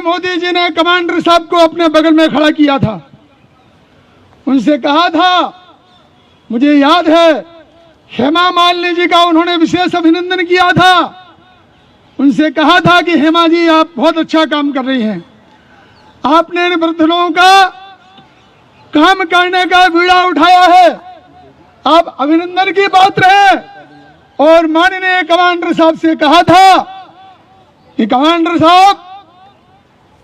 मोदी जी ने कमांडर साहब को अपने बगल में खड़ा किया था, उनसे कहा था, मुझे याद है हेमा मालिनी जी का उन्होंने विशेष अभिनंदन किया था। उनसे कहा था कि हेमा जी आप बहुत अच्छा काम कर रही हैं, आपने इन वृद्ध लोगों का काम करने का बीड़ा उठाया है, आप अभिनंदन की पात्र हैं। और माननीय कमांडर साहब से कहा था कि कमांडर साहब,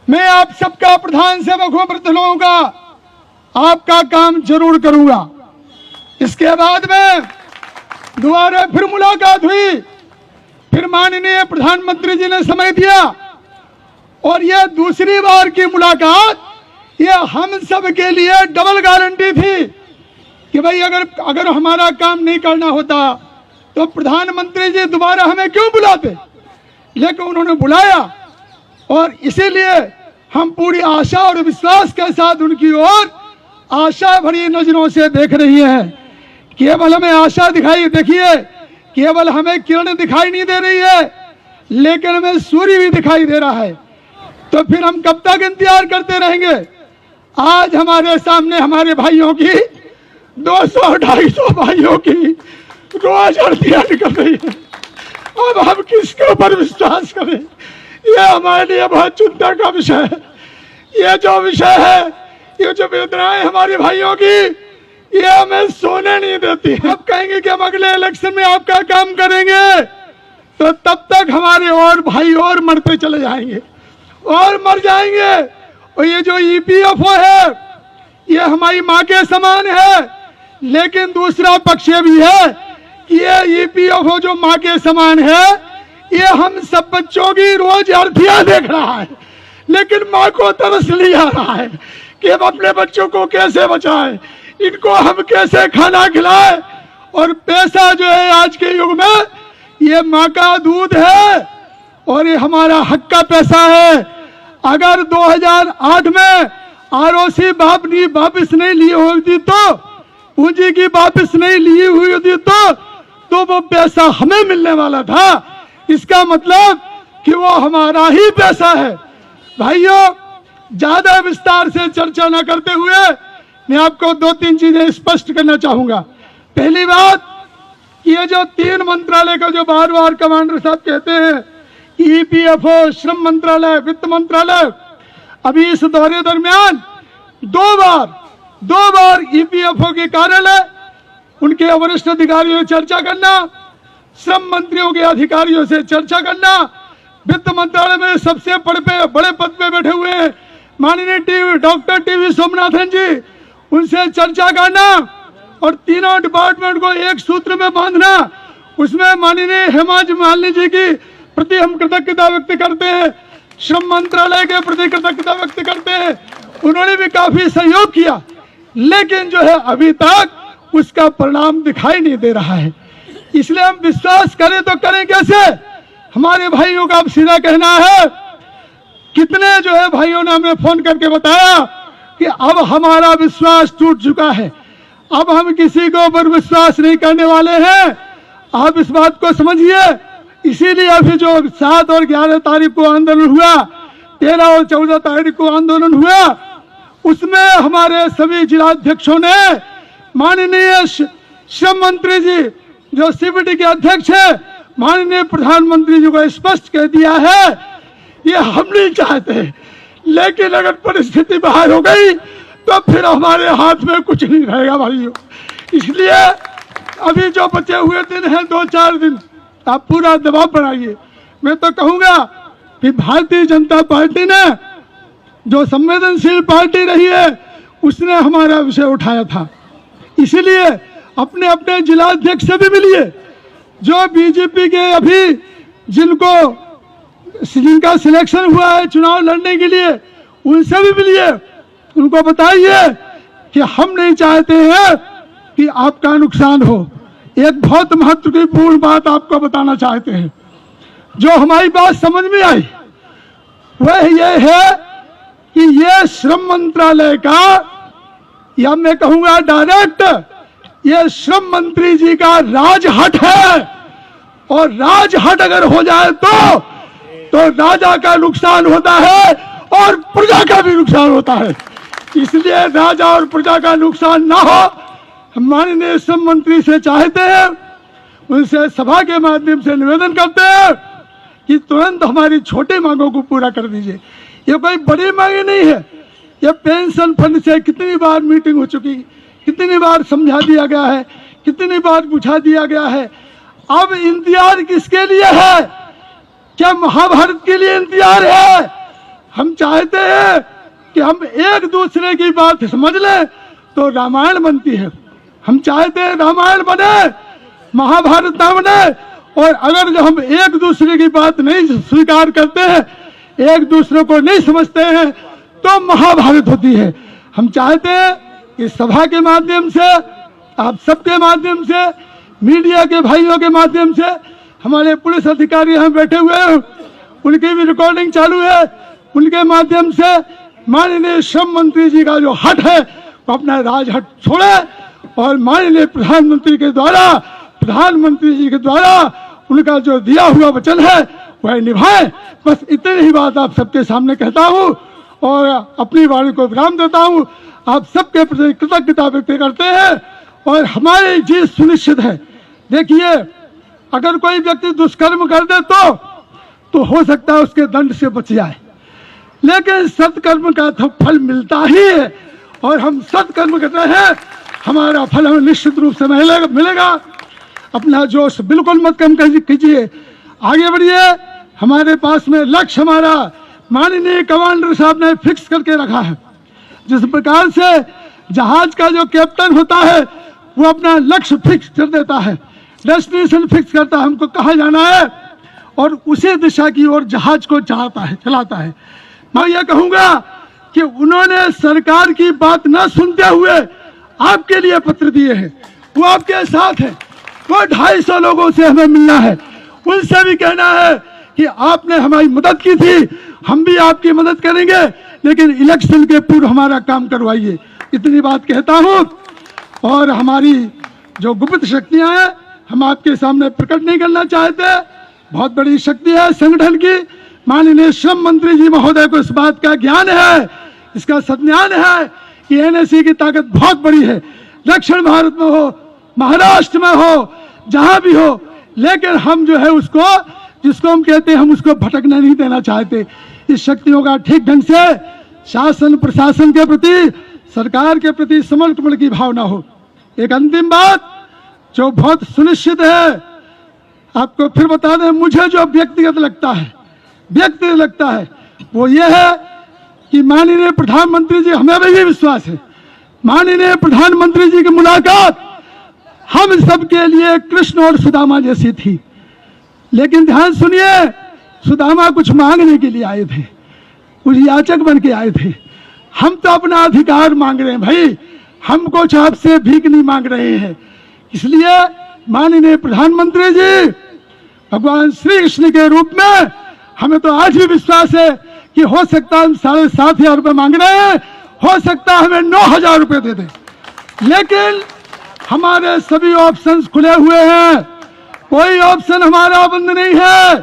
मैं आप सबका प्रधान सेवक हूं, वृद्ध लोगों का, आपका काम जरूर करूंगा। इसके बाद में दोबारा फिर मुलाकात हुई, फिर माननीय प्रधानमंत्री जी ने समय दिया और यह दूसरी बार की मुलाकात यह हम सब के लिए डबल गारंटी थी कि भाई अगर हमारा काम नहीं करना होता तो प्रधानमंत्री जी दोबारा हमें क्यों बुलाते, लेकिन उन्होंने बुलाया और इसीलिए हम पूरी आशा और विश्वास के साथ उनकी ओर आशा भरी नजरों से देख रही हैं। केवल हमें आशा दिखाई, देखिए केवल हमें किरण दिखाई नहीं दे रही है, लेकिन हमें सूर्य भी दिखाई दे रहा है। तो फिर हम कब तक इंतजार करते रहेंगे? आज हमारे सामने हमारे भाइयों की 200-250 भाइयों की रोज आरतियां निकल रही है। अब हम किसके ऊपर विश्वास करें? यह हमारे लिए बहुत चिंता का विषय है। यह जो विषय है, ये जो वेदनाएं हमारे भाइयों की, ये हमें सोने नहीं देती। अब कहेंगे कि हम अगले इलेक्शन में आपका काम करेंगे, तो तब तक हमारे और भाई और मरते चले जाएंगे और मर जाएंगे। और ये जो ईपीएफओ है, ये हमारी माँ के समान है, लेकिन दूसरा पक्ष ये भी है कि ये ईपीएफओ जो माँ के समान है, ये हम सब बच्चों की रोज आरतियां देख रहा है, लेकिन माँ को तरस नहीं आ रहा है कि हम अपने बच्चों को कैसे बचाएं, इनको हम कैसे खाना खिलाएं। और पैसा जो है आज के युग में, ये माँ का दूध है और ये हमारा हक का पैसा है। अगर 2008 में आरओसी वापस नहीं ली होती, तो पूंजी की वापस नहीं ली हुई होती, तो वो पैसा हमें मिलने वाला था। इसका मतलब कि वो हमारा ही पैसा है। भाइयों, ज्यादा विस्तार से चर्चा न करते हुए मैं आपको 2-3 चीजें स्पष्ट करना चाहूंगा। पहली बात, ये जो 3 मंत्रालय का जो बार बार कमांडर साहब कहते हैं, ईपीएफओ, श्रम मंत्रालय, वित्त मंत्रालय, अभी इस दौरे दरमियान दो बार ईपीएफओ के कार्यालय, उनके वरिष्ठ अधिकारियों से चर्चा करना, श्रम मंत्रियों के अधिकारियों से चर्चा करना, वित्त मंत्रालय में सबसे बड़े पद पे बैठे हुए हैं माननीय डॉक्टर टीवी सोमनाथन जी, उनसे चर्चा करना और तीनों डिपार्टमेंट को एक सूत्र में बांधना। उसमें माननीय हेमा मालिनी जी की प्रति हम कृतज्ञता व्यक्त करते हैं, श्रम मंत्रालय के प्रति कृतज्ञता व्यक्त करते हैं, उन्होंने भी काफी सहयोग किया, लेकिन जो है अभी तक उसका परिणाम दिखाई नहीं दे रहा है। इसलिए हम विश्वास करें तो करें कैसे? हमारे भाइयों का अब सीधा कहना है, कितने जो है भाइयों ने हमें फोन करके बताया कि अब हमारा विश्वास टूट चुका है, अब हम किसी को ऊपर विश्वास नहीं करने वाले हैं। आप इस बात को समझिए। इसीलिए अभी जो 7 और 11 तारीख को आंदोलन हुआ, 13 और 14 तारीख को आंदोलन हुआ, उसमें हमारे सभी जिलाध्यक्षों ने माननीय श्रम मंत्री जी जो सीबीटी के अध्यक्ष है, माननीय प्रधानमंत्री जी को स्पष्ट कह दिया है, ये हम नहीं चाहते, लेकिन अगर परिस्थिति बाहर हो गई तो फिर हमारे हाथ में कुछ नहीं रहेगा भाइयों। इसलिए अभी जो बचे हुए दिन हैं, 2-4 दिन, आप पूरा दबाव बनाइए। मैं तो कहूंगा कि भारतीय जनता पार्टी ने जो संवेदनशील पार्टी रही है, उसने हमारा विषय उठाया था। इसीलिए अपने अपने जिलाध्यक्ष से भी मिलिए, जो बीजेपी के अभी जिनका सिलेक्शन हुआ है चुनाव लड़ने के लिए, उनसे भी मिलिए, उनको बताइए कि हम नहीं चाहते हैं कि आपका नुकसान हो। एक बहुत महत्वपूर्ण बात आपको बताना चाहते हैं, जो हमारी बात समझ में आई, वह यह है कि ये श्रम मंत्रालय का, या मैं कहूंगा डायरेक्ट, ये श्रम मंत्री जी का राजहट है, और राजहट अगर हो जाए तो राजा का नुकसान होता है और प्रजा का भी नुकसान होता है। इसलिए राजा और प्रजा का नुकसान ना हो, हम माननीय श्रम मंत्री से चाहते हैं, उनसे सभा के माध्यम से निवेदन करते हैं कि तुरंत हमारी छोटी मांगों को पूरा कर दीजिए। ये कोई बड़ी मांगे नहीं है। ये पेंशन फंड से कितनी बार मीटिंग हो चुकी, कितनी बार समझा दिया गया है, कितनी बार बुझा दिया गया है। अब इंतजार किसके लिए है? क्या महाभारत के लिए इंतजार है? हम चाहते हैं कि हम एक दूसरे की बात समझ लें तो रामायण बनती है। हम चाहते हैं रामायण बने, महाभारत ना बने। और अगर जो हम एक दूसरे की बात नहीं स्वीकार करते हैं, एक दूसरे को नहीं समझते हैं, तो महाभारत होती है। हम चाहते हैं इस सभा के माध्यम से, आप सबके माध्यम से, मीडिया के भाइयों के माध्यम से, हमारे पुलिस अधिकारी यहाँ बैठे हुए हैं, उनकी भी रिकॉर्डिंग चालू है, उनके माध्यम से माननीय श्रम मंत्री जी का जो हट है वो अपना राजहट छोड़े और माननीय प्रधानमंत्री के द्वारा, प्रधानमंत्री जी के द्वारा उनका जो दिया हुआ वचन है वह निभाएं। बस इतनी ही बात आप सबके सामने कहता हूँ और अपनी वाणी को विराम देता हूँ। आप सबके प्रति कृतज्ञता व्यक्त करते हैं और हमारी जीत सुनिश्चित है। देखिए, अगर कोई व्यक्ति दुष्कर्म कर दे तो हो सकता है उसके दंड से बच जाए, लेकिन सत्कर्म का तो फल मिलता ही है और हम सत्कर्म कर रहे हैं, हमारा फल हमें निश्चित रूप से मिलेगा। अपना जोश बिल्कुल मत कम कीजिए, आगे बढ़िए। हमारे पास में लक्ष्य हमारा माननीय कमांडर साहब ने फिक्स करके रखा है। जिस प्रकार से जहाज का जो कैप्टन होता है वो अपना लक्ष्य फिक्स कर देता है, डेस्टिनेशन फिक्स करता है, हमको कहाँ जाना है, और उसी दिशा की ओर जहाज को चलाता है। मैं ये कहूँगा कि उन्होंने सरकार की बात न सुनते हुए आपके लिए पत्र दिए हैं, वो आपके साथ है। वो 250 लोगों से हमें मिलना है, उनसे भी कहना है कि आपने हमारी मदद की थी, हम भी आपकी मदद करेंगे, लेकिन इलेक्शन के पूर्व हमारा काम करवाइए। इतनी बात कहता हूँ। और हमारी जो गुप्त शक्तियाँ हैं हम आपके सामने प्रकट नहीं करना चाहते। बहुत बड़ी शक्ति है संगठन की। माननीय श्रम मंत्री जी महोदय को इस बात का ज्ञान है, इसका संज्ञान है कि एनएससी की ताकत बहुत बड़ी है, दक्षिण भारत में हो, महाराष्ट्र में हो, जहां भी हो। लेकिन हम जो है उसको, जिसको हम कहते हैं, हम उसको भटकने नहीं देना चाहते। इस शक्तियों का ठीक ढंग से शासन प्रशासन के प्रति, सरकार के प्रति समर्पण की भावना हो। एक अंतिम बात जो बहुत सुनिश्चित है, आपको फिर बता दें, मुझे जो व्यक्तिगत लगता है वो ये है कि माननीय प्रधानमंत्री जी, हमें भी विश्वास है, माननीय प्रधानमंत्री जी की मुलाकात हम सबके लिए कृष्ण और सुदामा जैसी थी। लेकिन ध्यान सुनिए, सुदामा कुछ मांगने के लिए आए थे, कुछ याचक बन के आए थे। हम तो अपना अधिकार मांग रहे हैं भाई, हम कुछ आपसे भीख नहीं मांग रहे हैं। इसलिए माननीय प्रधानमंत्री जी भगवान श्री कृष्ण के रूप में हमें तो आज भी विश्वास है कि हो सकता है हम 7,500 रुपये मांग रहे हैं, हो सकता है हमें 9,000 रुपये दे दें, लेकिन हमारे सभी ऑप्शंस खुले हुए हैं, कोई ऑप्शन हमारा बंद नहीं है।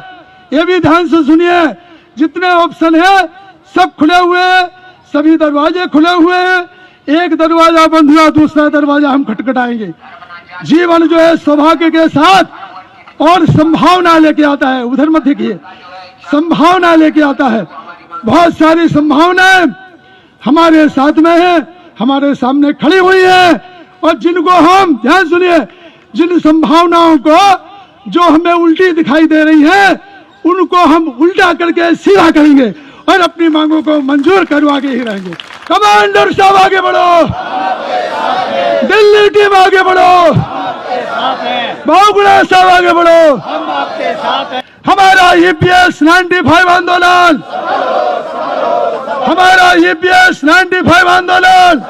ये भी ध्यान से सुनिए, जितने ऑप्शन है सब खुले हुए हैं, सभी दरवाजे खुले हुए हैं। एक दरवाजा बंद हुआ, दूसरा दरवाजा हम खटखटाएंगे। जीवन जो है सौभाग्य के साथ और संभावना लेके आता है। उधर मत देखिए, संभावना लेके आता है। बहुत सारी संभावनाएं हमारे साथ में है, हमारे सामने खड़ी हुई है, और जिनको हम, ध्यान सुनिए, जिन संभावनाओं को जो हमें उल्टी दिखाई दे रही है उनको हम उल्टा करके सीधा करेंगे और अपनी मांगों को मंजूर करवा के ही रहेंगे। कमांडर साहब आगे बढ़ो, दिल्ली टीम आगे बढ़ो, बाबूगुड़ा साहब आगे बढ़ो, हम आपके साथ हैं। हमारा ईपीएस 95 आंदोलन, हमारा ईपीएस 95 आंदोलन